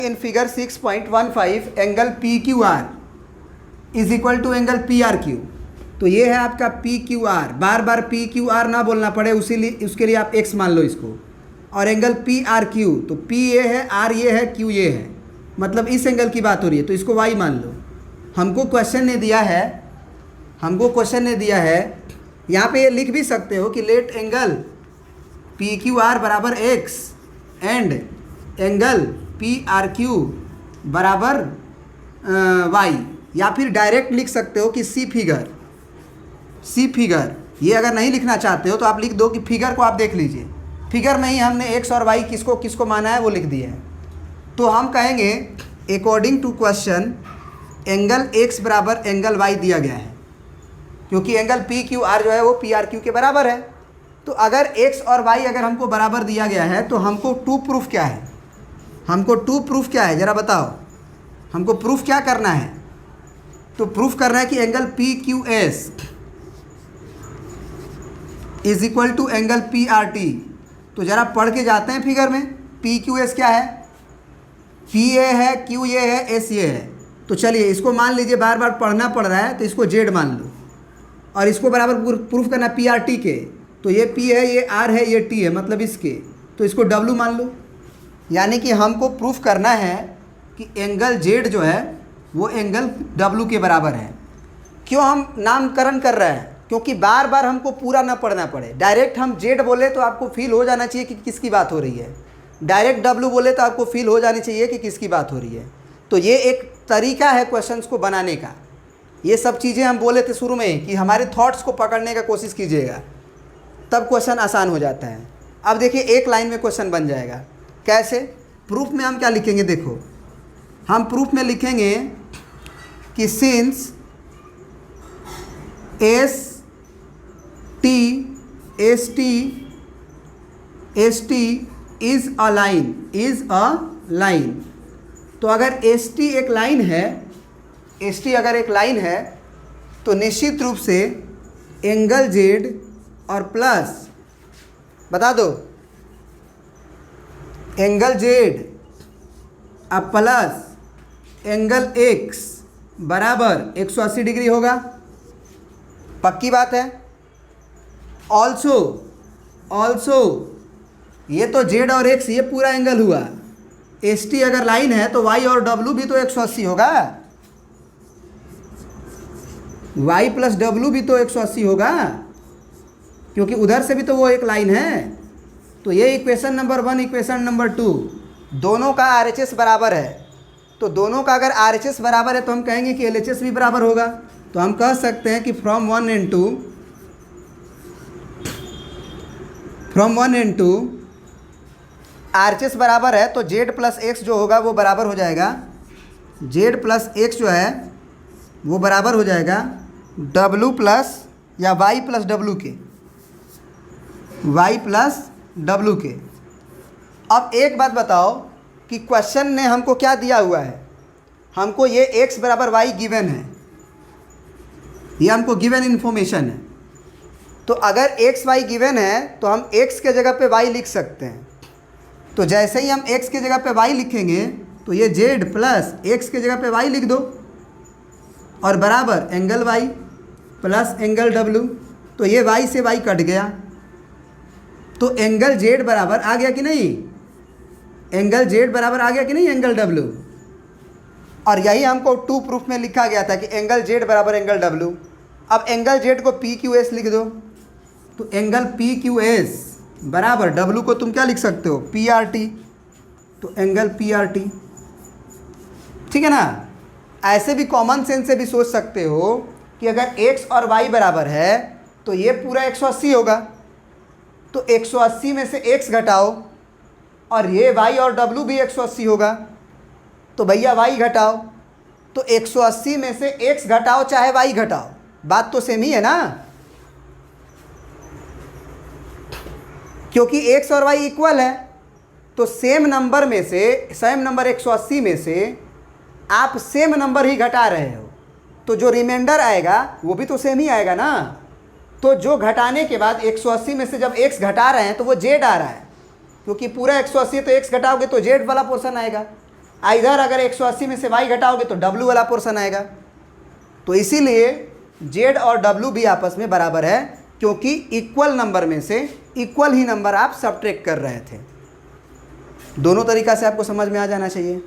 In figure 6.15 angle P Q R is equal to angle P R Q. तो ये है आपका P Q R, बार बार पी क्यू आर ना बोलना पड़े उसके लिए आप एक्स मान लो इसको। और एंगल पी आर क्यू, तो पी ये है, आर ये है, क्यू ये है, मतलब इस एंगल की बात हो रही है, तो इसको वाई मान लो। हमको क्वेश्चन ने दिया है, यहाँ पे ये लिख भी सकते हो कि let angle P Q R बराबर X and angle P R Q बराबर वाई, या फिर डायरेक्ट लिख सकते हो कि सी फिगर। ये अगर नहीं लिखना चाहते हो तो आप लिख दो कि फिगर को आप देख लीजिए, फिगर में ही हमने एक्स और वाई किसको किसको माना है वो लिख दिया है। तो हम कहेंगे according to question angle X बराबर एंगल वाई दिया गया है, क्योंकि एंगल पी क्यू आर जो है वो पी आर क्यू के बराबर है। तो अगर एक्स और वाई अगर हमको बराबर दिया गया है तो हमको टू प्रूफ क्या है, ज़रा बताओ, हमको प्रूफ क्या करना है? तो प्रूफ करना है कि angle P Q S is equal to angle P R T. तो ज़रा पढ़ के जाते हैं फिगर में, पी क्यू एस क्या है, पी ए है, क्यू ये है, एस ये है। तो चलिए इसको मान लीजिए, बार बार पढ़ना पड़ रहा है तो इसको जेड मान लो, और इसको बराबर प्रूफ करना पी आर टी के। तो ये पी है, ये आर है, ये टी है, मतलब इसके, तो इसको डब्लू मान लो। यानी कि हमको प्रूफ करना है कि एंगल जेड जो है वो एंगल डब्लू के बराबर है। क्यों हम नामकरण कर रहे हैं? क्योंकि बार बार हमको पूरा ना पढ़ना पड़े। डायरेक्ट हम जेड बोले तो आपको फील हो जाना चाहिए कि किसकी बात हो रही है, डायरेक्ट डब्लू बोले तो आपको फील हो जानी चाहिए कि किसकी बात हो रही है। तो ये एक तरीका है क्वेश्चंस को बनाने का। ये सब चीज़ें हम बोले थे शुरू में कि हमारे थॉट्स को पकड़ने का कोशिश कीजिएगा, तब क्वेश्चन आसान हो जाता है। अब देखिए एक लाइन में क्वेश्चन बन जाएगा। कैसे? प्रूफ में हम क्या लिखेंगे, देखो हम प्रूफ में लिखेंगे कि since S T is a line, तो अगर एस टी एक लाइन है, एस टी अगर एक लाइन है तो निश्चित रूप से एंगल जेड और प्लस बता दो एंगल जेड अब प्लस एंगल एक्स बराबर 180 डिग्री होगा। पक्की बात है। ऑल्सो ये तो जेड और एक्स ये पूरा एंगल हुआ। एस टी अगर लाइन है तो वाई और डब्लू भी तो 180 होगा, वाई प्लस डब्लू भी तो 180 होगा, क्योंकि उधर से भी तो वो एक लाइन है। तो ये इक्वेशन नंबर 1, इक्वेशन नंबर 2 दोनों का RHS बराबर है। तो दोनों का अगर RHS बराबर है तो हम कहेंगे कि LHS भी बराबर होगा। तो हम कह सकते हैं कि फ्रॉम 1 एंड टू RHS बराबर है, तो Z प्लस एक्स जो होगा वो बराबर हो जाएगा, Z प्लस एक्स जो है वो बराबर हो जाएगा W प्लस या Y प्लस W के, Y प्लस W के। अब एक बात बताओ कि क्वेश्चन ने हमको क्या दिया हुआ है, हमको ये x बराबर y गिवन है, ये हमको गिवन इन्फॉर्मेशन है। तो अगर x y गिवन है तो हम x के जगह पे y लिख सकते हैं। तो जैसे ही हम x के जगह पे y लिखेंगे तो ये z प्लस x के जगह पे y लिख दो, और बराबर angle y plus angle w। तो ये y से y कट गया, तो एंगल z बराबर आ गया कि नहीं, एंगल z बराबर आ गया कि नहीं एंगल w। और यही हमको टू प्रूफ में लिखा गया था कि एंगल z बराबर एंगल w। अब एंगल z को पी क्यू एस लिख दो, तो एंगल पी क्यू एस बराबर w को तुम क्या लिख सकते हो, पी आर टी। तो एंगल पी आर टी, ठीक है ना। ऐसे भी कॉमन सेंस से भी सोच सकते हो कि अगर x और y बराबर है तो ये पूरा 180 होगा। तो 180 में से x घटाओ, और ये y और w भी 180 होगा, तो भैया y घटाओ। तो 180 में से x घटाओ चाहे y घटाओ, बात तो सेम ही है ना, क्योंकि x और y इक्वल है। तो सेम नंबर में से, सेम नंबर 180 में से आप सेम नंबर ही घटा रहे हो, तो जो रिमाइंडर आएगा वो भी तो सेम ही आएगा ना। तो जो घटाने के बाद 180 में से जब x घटा रहे हैं तो वो z आ रहा है, क्योंकि पूरा 180 तो x घटाओगे तो z वाला पोर्शन आएगा। इधर अगर 180 में से y घटाओगे तो w वाला पोर्शन आएगा। तो इसीलिए z और w भी आपस में बराबर है, क्योंकि इक्वल नंबर में से इक्वल ही नंबर आप सब्ट्रैक्ट कर रहे थे। दोनों तरीका से आपको समझ में आ जाना चाहिए।